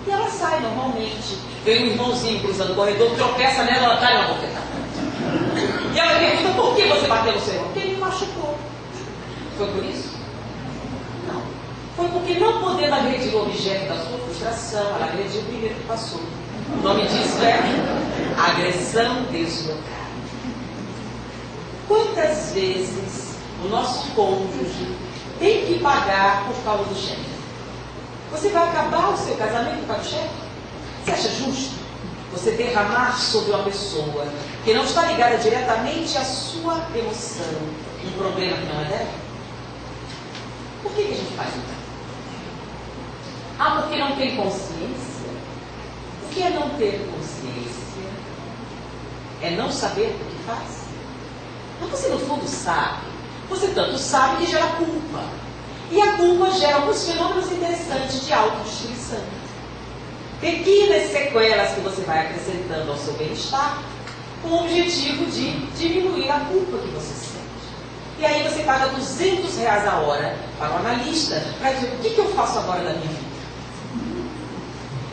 E ela sai normalmente. Vem um irmãozinho cruzando o corredor, tropeça nela, ela cai na bofetada. E ela pergunta: por que você bateu no seu irmão? Porque ele me machucou. Foi por isso? Não. Foi porque, não podendo agredir o objeto da sua frustração, ela agrediu o primeiro que passou. O nome disso é agressão deslocada. Quantas vezes o nosso cônjuge tem que pagar por causa do chefe? Você vai acabar o seu casamento com o chefe? Você acha justo você derramar sobre uma pessoa que não está ligada diretamente à sua emoção um problema que não é dela? Por que a gente faz isso? Ah, porque não tem consciência? O que é não ter consciência? É não saber o que faz? Mas você no fundo sabe. Você tanto sabe que gera culpa. E a culpa gera alguns fenômenos interessantes de autodestruição. Pequenas sequelas que você vai acrescentando ao seu bem-estar com o objetivo de diminuir a culpa que você sente. E aí você paga R$200 a hora para o analista para dizer: o que eu faço agora da minha vida?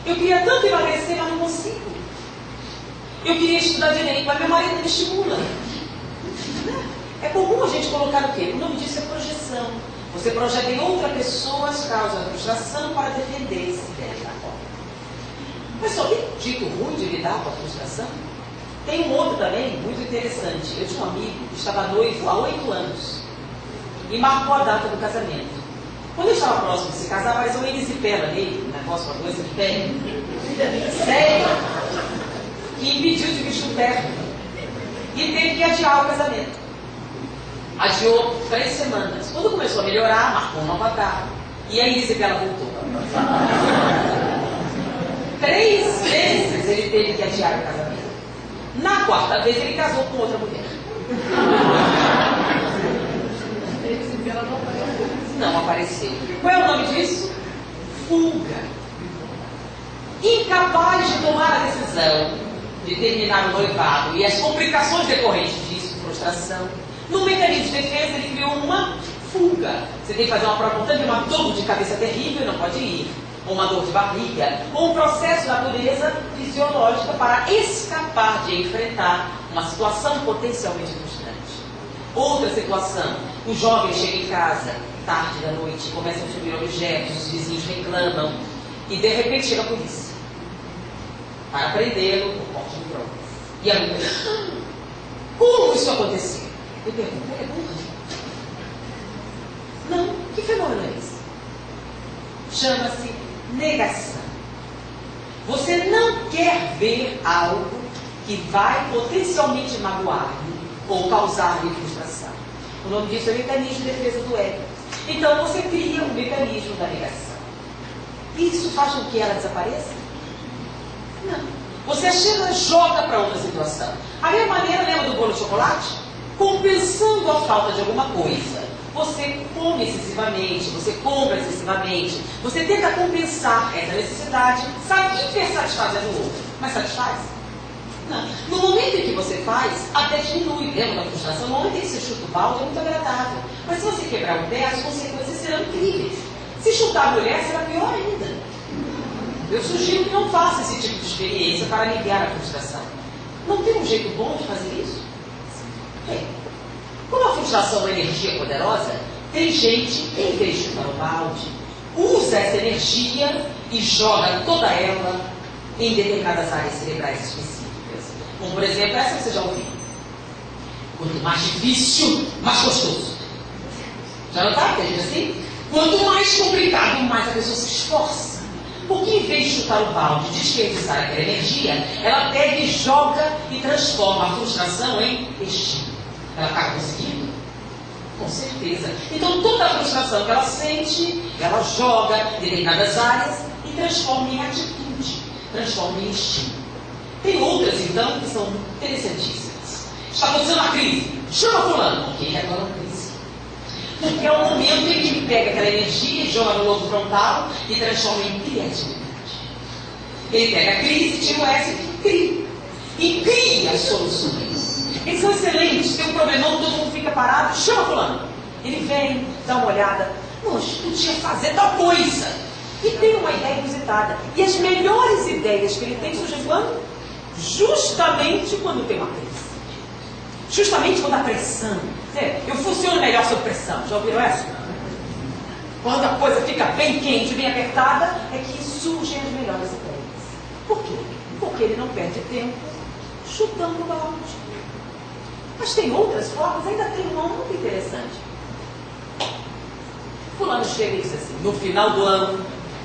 Eu queria tanto emagrecer, mas não consigo. Eu queria estudar direito, mas meu marido me estimula. É comum a gente colocar o quê? O nome disso é projeção. Você projeta em outra pessoa as causas da frustração para defender-se dela. Mas só tem dito ruim de lidar com a frustração? Tem um outro também, muito interessante. Eu tinha um amigo que estava noivo há 8 anos e marcou a data do casamento. Quando ele estava próximo de se casar, apareceu uma erisipela nele, um negócio, uma coisa de pele. Sério. Que impediu de vestir o terno. E teve que adiar o casamento. Adiou 3 semanas. Quando começou a melhorar, marcou uma nova data. E aí disse que ela voltou. 3 vezes ele teve que adiar o casamento. Na 4ª vez ele casou com outra mulher. Não apareceu. Qual é o nome disso? Fuga. Incapaz de tomar a decisão de terminar o noivado e as complicações decorrentes disso, frustração, no mecanismo de defesa ele criou uma fuga. Você tem que fazer uma prova de uma dor de cabeça terrível e não pode ir. Ou uma dor de barriga, ou um processo de natureza fisiológica para escapar de enfrentar uma situação potencialmente frustrante. Outra situação, o jovem chega em casa, tarde da noite, começa a subir objetos, os vizinhos reclamam, e de repente chega a polícia para prendê-lo por porte de drogas. E a mulher, como isso aconteceu? Eu pergunto, é burro? Não, que fenômeno é esse? Chama-se negação. Você não quer ver algo que vai potencialmente magoar-lhe ou causar-lhe frustração. O nome disso é mecanismo de defesa do ego. Então você cria um mecanismo da negação. Isso faz com que ela desapareça? Não. Você chega e joga para outra situação. A mesma maneira, lembra do bolo de chocolate? Compensando a falta de alguma coisa. Você come excessivamente, você compra excessivamente, você tenta compensar essa necessidade, sabe, hipersatisfazendo o outro, mas satisfaz? Não. No momento em que você faz, até diminui, lembra da frustração? No momento em que você chuta o balde é muito agradável, mas se você quebrar o pé, as consequências serão incríveis. Se chutar a mulher, será pior ainda. Eu sugiro que não faça esse tipo de experiência para aliviar a frustração. Não tem um jeito bom de fazer isso? Tem. Como a frustração é uma energia poderosa, tem gente, em vez de chutar o balde, usa essa energia e joga toda ela em determinadas áreas cerebrais específicas. Como, por exemplo, essa que você já ouviu. Quanto mais difícil, mais gostoso. Já notaram? Tem gente assim? Quanto mais complicado, mais a pessoa se esforça. Porque em vez de chutar o balde, desperdiçar aquela energia, ela pega e joga e transforma a frustração em estímulo. Ela está conseguindo? Com certeza. Então toda a frustração que ela sente, ela joga em determinadas áreas e transforma em atitude, transforma em estímulo. Tem outras, então, que são interessantíssimas. Está acontecendo uma crise. Chama fulano. Por que é aquela crise? Porque é o momento em que ele pega aquela energia, joga no lobo frontal e transforma em criatividade. Ele pega a crise, tira o S e cria. E cria soluções. Eles são excelentes, tem um problemão, todo mundo fica parado, chama fulano. Ele vem, dá uma olhada, não, a gente podia fazer tal coisa. E tem uma ideia inusitada. E as melhores ideias que ele tem surgem quando? Justamente quando tem uma crise. Justamente quando há pressão. Eu funciono melhor sob pressão. Já ouviram essa? Quando a coisa fica bem quente, bem apertada, é que surgem as melhores ideias. Por quê? Porque ele não perde tempo chutando o balde. Mas tem outras formas, ainda tem uma muito interessante. Fulano chega e diz assim, no final do ano,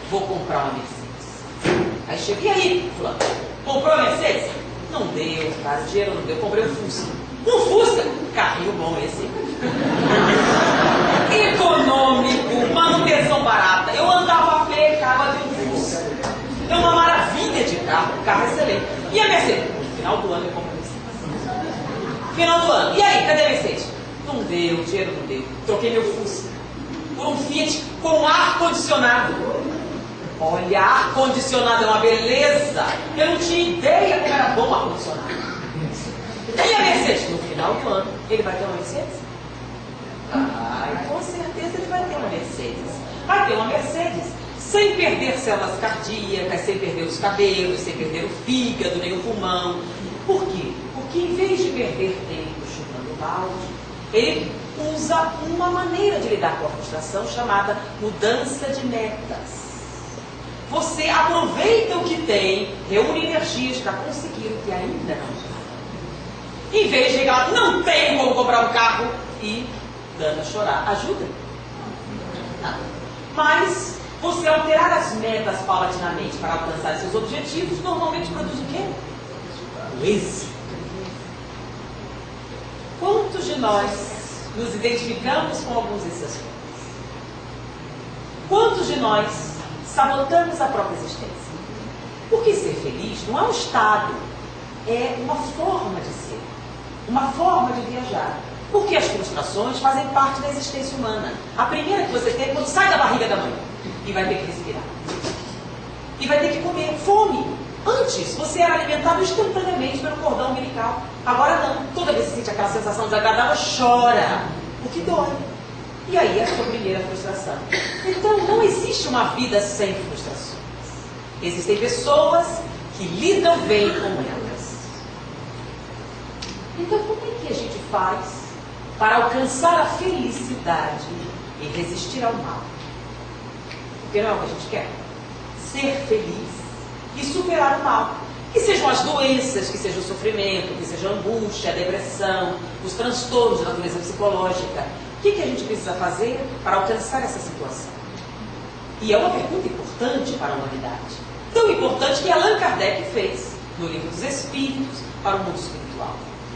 vou comprar uma Mercedes. Aí chega, e aí, fulano, comprou a Mercedes? Não deu, cara, o dinheiro não deu, comprei um Fusca. Um Fusca? Carrinho bom esse. Econômico, manutenção barata. Eu andava a pé, carro de um Fusca. É uma maravilha de carro, carro excelente. E a Mercedes? No final do ano eu compro a Mercedes. Final do ano. E aí, cadê a Mercedes? Não deu, o dinheiro não deu. Troquei meu Fusca por um Fiat com ar-condicionado. Olha, ar-condicionado é uma beleza. Eu não tinha ideia como era bom ar-condicionado. E a Mercedes? No final do ano, ele vai ter uma Mercedes? Com certeza ele vai ter uma Mercedes. Vai ter uma Mercedes sem perder células cardíacas, sem perder os cabelos, sem perder o fígado, nem o pulmão. Por quê? Porque em vez de perder tempo chutando balde, ele usa uma maneira de lidar com a frustração chamada mudança de metas. Você aproveita o que tem, reúne energias para conseguir o que ainda não tem. Em vez de chegar, não tenho como comprar um carro e dando a chorar. Ajuda? Não. Mas você alterar as metas paulatinamente para alcançar seus objetivos normalmente produz o quê? O êxito. Quantos de nós nos identificamos com alguns desses aspectos. Quantos de nós sabotamos a própria existência? Porque ser feliz não é um estado, é uma forma de ser, uma forma de viajar. Porque as frustrações fazem parte da existência humana. A primeira que você tem é quando sai da barriga da mãe e vai ter que respirar. E vai ter que comer. Fome. Antes, você era alimentado instantaneamente pelo cordão umbilical. Agora não. Toda vez que você sente aquela sensação desagradável, chora. O que dói. E aí é a sua primeira frustração. Então, não existe uma vida sem frustrações. Existem pessoas que lidam bem com elas. Então, como é que a gente faz para alcançar a felicidade e resistir ao mal? Porque não é o que a gente quer. Ser feliz e superar o mal. Que sejam as doenças, que seja o sofrimento, que seja a angústia, a depressão, os transtornos de natureza psicológica. O que a gente precisa fazer para alcançar essa situação? E é uma pergunta importante para a humanidade. Tão importante que Allan Kardec fez no Livro dos Espíritos para o mundo espiritual.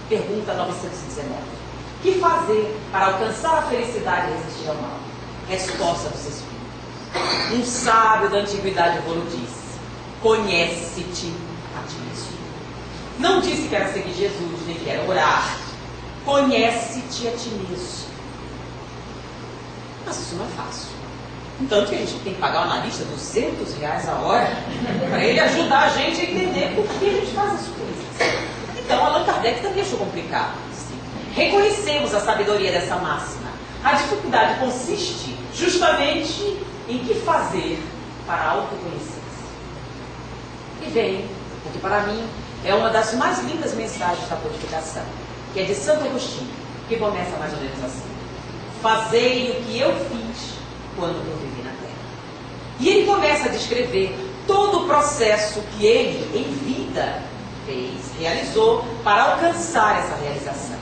Pergunta 919. O que fazer para alcançar a felicidade e resistir ao mal? Resposta dos Espíritos. Um sábio da antiguidade evoluiu disse: conhece-te a ti mesmo. Não disse que era seguir Jesus, nem que era orar. Conhece-te a ti mesmo. Mas isso não é fácil. Tanto que a gente tem que pagar o analista R$200 a hora para ele ajudar a gente a entender por que a gente faz as coisas. Então, Allan Kardec também achou complicado. Sim. Reconhecemos a sabedoria dessa máxima. A dificuldade consiste justamente em que fazer para autoconhecer-se. E vem, porque para mim é uma das mais lindas mensagens da codificação, que é de Santo Agostinho, que começa mais ou menos assim: fazei o que eu fiz quando eu vivi na Terra. E ele começa a descrever todo o processo que ele, em vida, fez, realizou para alcançar essa realização.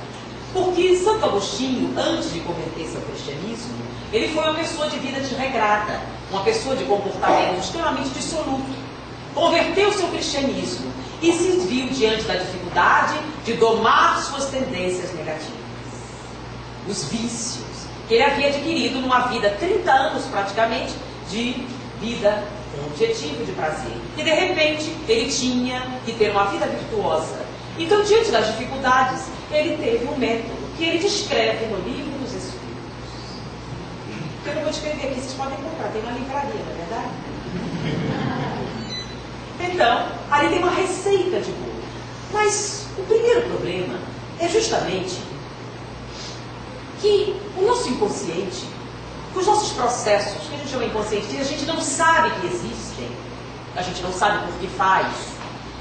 Porque Santo Agostinho, antes de converter-se ao cristianismo, ele foi uma pessoa de vida desregrada, uma pessoa de comportamento extremamente dissoluto. Converteu-se ao cristianismo e se viu diante da dificuldade de domar suas tendências negativas, os vícios que ele havia adquirido numa vida, 30 anos praticamente, de vida com objetivo de prazer. E de repente ele tinha que ter uma vida virtuosa. Então, diante das dificuldades, ele teve um método que ele descreve no Livro dos Espíritos. Que eu não vou descrever aqui, vocês podem comprar, tem uma livraria, não é verdade? Então, ali tem uma receita de bolo. Mas o primeiro problema é justamente que o nosso inconsciente, os nossos processos, que a gente chama inconsciente, a gente não sabe que existem, a gente não sabe por que faz,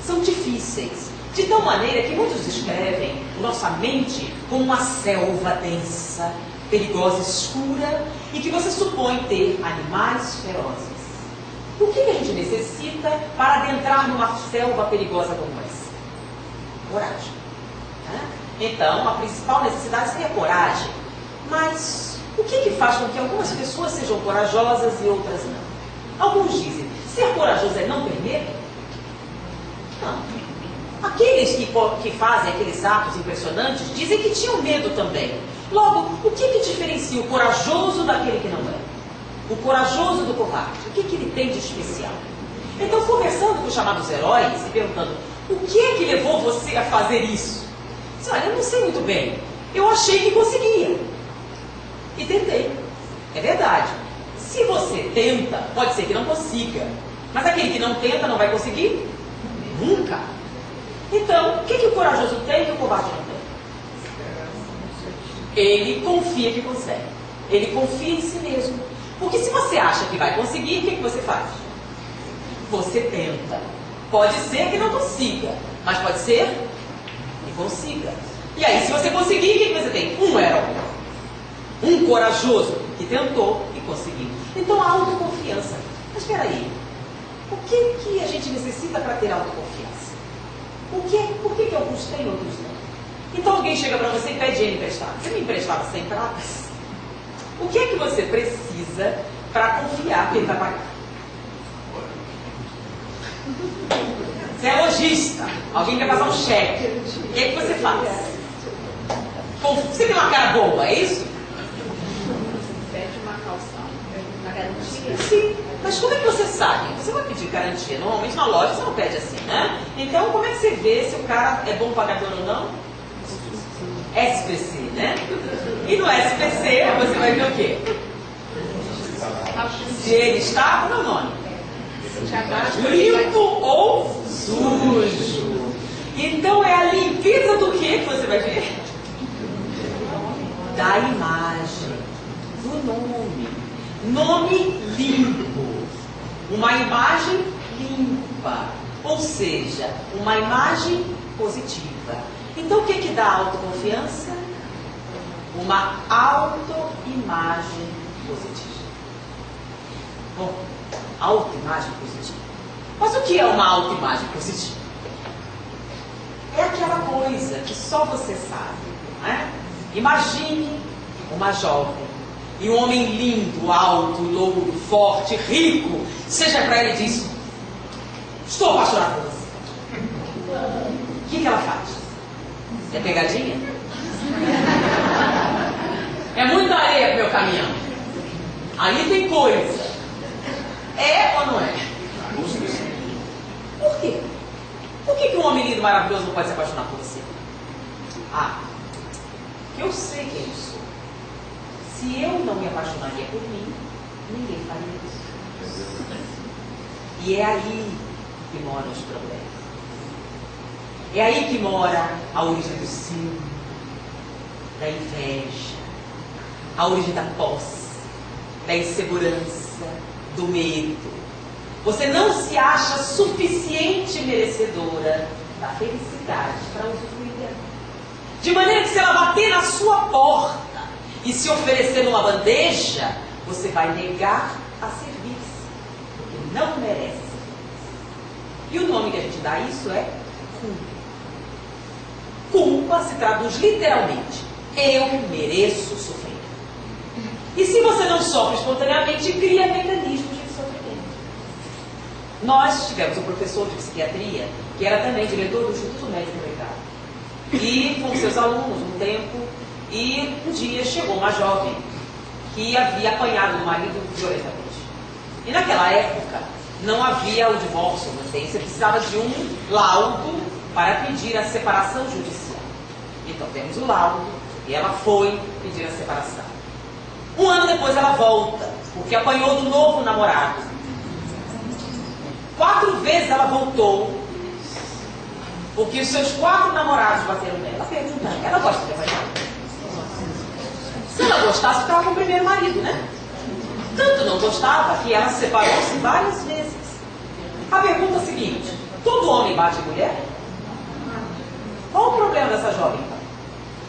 são difíceis. De tal maneira que muitos descrevem nossa mente como uma selva densa, perigosa, escura, e que você supõe ter animais ferozes. O que a gente necessita para adentrar numa selva perigosa como essa? Coragem. Então, a principal necessidade seria coragem. Mas o que faz com que algumas pessoas sejam corajosas e outras não? Alguns dizem, ser corajoso é não ter medo? Não. Aqueles que fazem aqueles atos impressionantes dizem que tinham medo também. Logo, o que diferencia o corajoso daquele que não é? O corajoso do covarde, o que ele tem de especial? Então, conversando com os chamados heróis e perguntando, o que levou você a fazer isso? Disse, olha, eu não sei muito bem, eu achei que conseguia. E tentei. É verdade. Se você tenta, pode ser que não consiga. Mas aquele que não tenta não vai conseguir? Nunca. Então, o que o corajoso tem que o covarde não tem? Ele confia que consegue. Ele confia em si mesmo. Porque se você acha que vai conseguir, o que você faz? Você tenta. Pode ser que não consiga, mas pode ser que consiga. E aí, se você conseguir, o que você tem? Um herói. Um corajoso que tentou e conseguiu. Então, a autoconfiança. Mas espera aí, o que a gente necessita para ter autoconfiança? Por que alguns têm e outros não? Então, alguém chega para você e pede dinheiro emprestado. Você me emprestava 100 pratas? O que você precisa para confiar que ele vai pagar? Você é lojista, alguém quer passar um cheque. O que você faz? Você tem uma cara boa, é isso? Pede uma calção, uma garantia. Sim, mas como é que você sabe? Você vai pedir garantia. Normalmente na loja você não pede assim, né? Então como é que você vê se o cara é bom pagador ou não? SPC, né? E no SPC você vai ver o quê? Se ele está, qual é o nome? Limpo ou sujo. Então é a limpeza do que você vai ver? Da imagem, do nome. Nome limpo. Uma imagem limpa. Ou seja, uma imagem positiva. Então o que dá autoconfiança? Uma autoimagem positiva. Bom, autoimagem positiva. Mas o que é uma autoimagem positiva? É aquela coisa que só você sabe, não é? Imagine uma jovem e um homem lindo, alto, louro, forte, rico. Seja para ele e diz: estou apaixonado por você. O que ela faz? É pegadinha? É muita areia pro meu caminhão. Aí tem coisa. É ou não é? Por quê? Por que um homem lindo e maravilhoso não pode se apaixonar por você? Ah, que eu sei quem eu sou. Se eu não me apaixonaria por mim, ninguém faria isso. E é aí que moram os problemas. É aí que mora a origem do ciúme, da inveja, a origem da posse, da insegurança, do medo. Você não se acha suficiente merecedora da felicidade para usufruir dela. De maneira que se ela bater na sua porta e se oferecer numa bandeja, você vai negar a serviço, porque não merece ser feliz. E o nome que a gente dá a isso é culpa. Culpa se traduz literalmente: eu mereço sofrer. E se você não sofre espontaneamente, cria mecanismos de sofrimento. Nós tivemos um professor de psiquiatria, que era também diretor do Instituto Médico Legal. E com seus alunos um tempo, e um dia chegou uma jovem que havia apanhado do marido violentamente. E naquela época não havia o divórcio, você precisava de um laudo para pedir a separação judicial. Então temos o laudo e ela foi pedir a separação. Um ano depois ela volta, porque apanhou do novo namorado. 4 vezes ela voltou, porque os seus 4 namorados bateram nela. Perguntando, ela gosta de apanhar? Se ela gostasse, ficava com o primeiro marido, né? Tanto não gostava que ela separou-se várias vezes. A pergunta é a seguinte: todo homem bate em mulher? Qual o problema dessa jovem?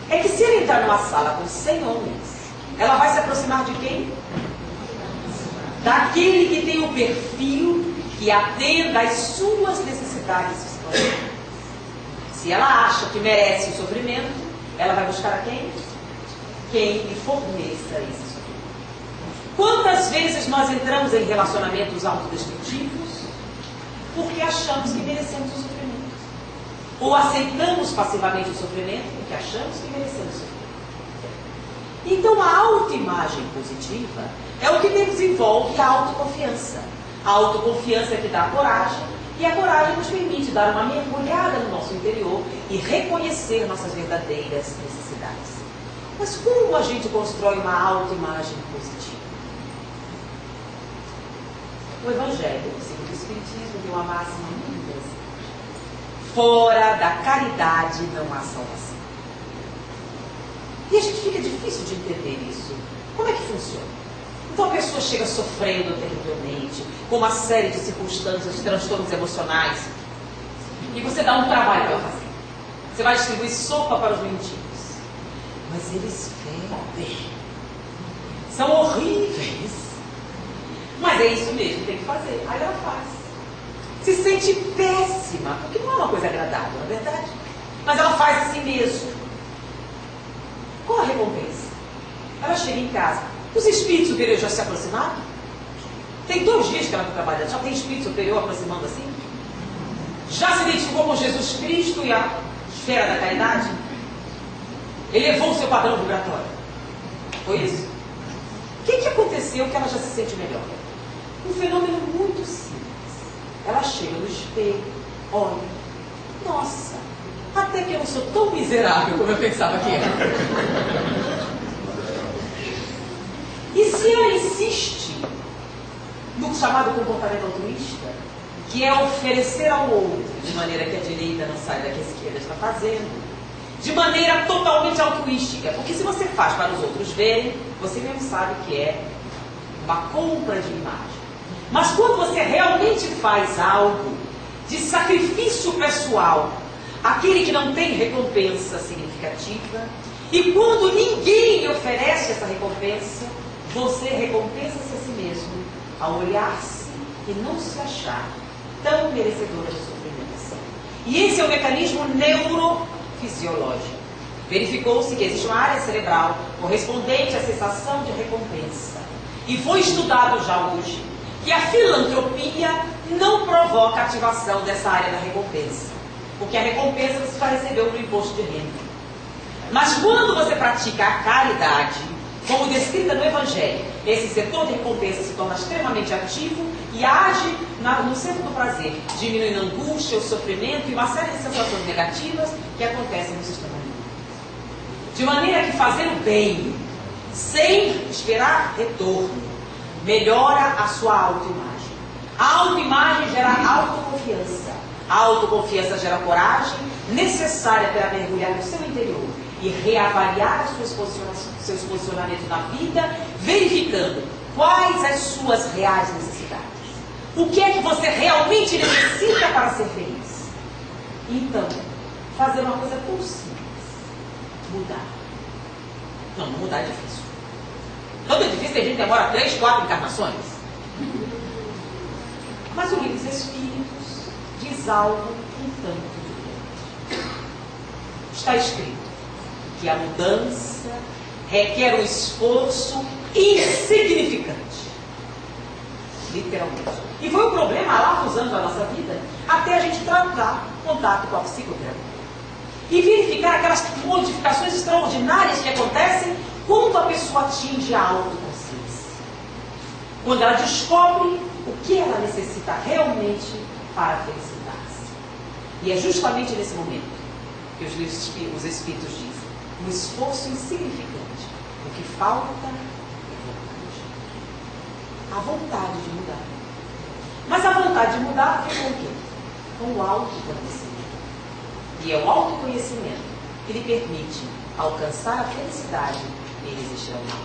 É que se ele entrar numa sala com 100 homens, ela vai se aproximar de quem? Daquele que tem o perfil que atenda às suas necessidades psicológicas. Se ela acha que merece o sofrimento, ela vai buscar a quem? Quem lhe forneça esse sofrimento. Quantas vezes nós entramos em relacionamentos autodestrutivos porque achamos que merecemos o sofrimento? Ou aceitamos passivamente o sofrimento porque achamos que merecemos o sofrimento? Então a autoimagem positiva é o que desenvolve a autoconfiança. A autoconfiança é que dá a coragem, e a coragem nos permite dar uma mergulhada no nosso interior e reconhecer nossas verdadeiras necessidades. Mas como a gente constrói uma autoimagem positiva? O Evangelho, segundo o Espiritismo, tem uma máxima muito interessante: fora da caridade não há salvação. E a gente fica difícil de entender isso. Como é que funciona? Então a pessoa chega sofrendo terrivelmente, com uma série de circunstâncias, transtornos emocionais, e você dá um trabalho para fazer. Você vai distribuir sopa para os mendigos, mas eles fedem, são horríveis. Mas é isso mesmo, tem que fazer. Aí ela faz. Se sente péssima, porque não é uma coisa agradável, não é verdade? Mas ela faz assim mesmo. Qual a recompensa? Ela chega em casa. Os espíritos superiores já se aproximaram? Tem 2 dias que ela está trabalhando. Já tem espírito superior aproximando assim? Já se identificou com Jesus Cristo e a esfera da caridade? elevou o seu padrão vibratório. Foi isso? O que aconteceu que ela já se sente melhor? Um fenômeno muito simples. Ela chega no espelho, olha, nossa, até que eu não sou tão miserável como eu pensava que era. E se ela insiste no chamado comportamento altruísta, que é oferecer ao outro, de maneira que a direita não sai da que a esquerda está fazendo, de maneira totalmente altruística, porque se você faz para os outros verem, você mesmo sabe que é uma compra de imagem. Mas quando você realmente faz algo de sacrifício pessoal, aquele que não tem recompensa significativa, e quando ninguém lhe oferece essa recompensa, você recompensa-se a si mesmo ao olhar-se e não se achar tão merecedora de sofrimento. E esse é o mecanismo neurofisiológico. Verificou-se que existe uma área cerebral correspondente à sensação de recompensa. E foi estudado já hoje que a filantropia não provoca a ativação dessa área da recompensa. Porque a recompensa você só recebeu no imposto de renda. Mas quando você pratica a caridade, como descrita no Evangelho, esse setor de recompensa se torna extremamente ativo e age no centro do prazer, diminuindo a angústia, o sofrimento e uma série de sensações negativas que acontecem no sistema límbico. De maneira que fazer o bem, sem esperar retorno, melhora a sua autoimagem. A autoimagem gera autoconfiança. A autoconfiança gera coragem necessária para mergulhar no seu interior e reavaliar seus posicionamentos na vida, verificando quais as suas reais necessidades. O que é que você realmente necessita para ser feliz? Então, fazer uma coisa tão simples. Mudar. Não mudar é difícil. Quando é difícil, tem gente que demora 3, 4 encarnações. Mas o livro dos Espíritos diz algo um tanto diferente. Está escrito que a mudança requer um esforço insignificante. Literalmente. E foi um problema há largos anos da nossa vida, até a gente tratar contato com a psicoterapia. E verificar aquelas modificações extraordinárias que acontecem quando a pessoa atinge a autoconsciência. Quando ela descobre o que ela necessita realmente para felicitar-se. E é justamente nesse momento que os Espíritos dizem: um esforço insignificante. O que falta é vontade. A vontade de mudar. Mas a vontade de mudar vem com o quê? Com o autoconhecimento. E é o autoconhecimento que lhe permite alcançar a felicidade e resistir ao mal.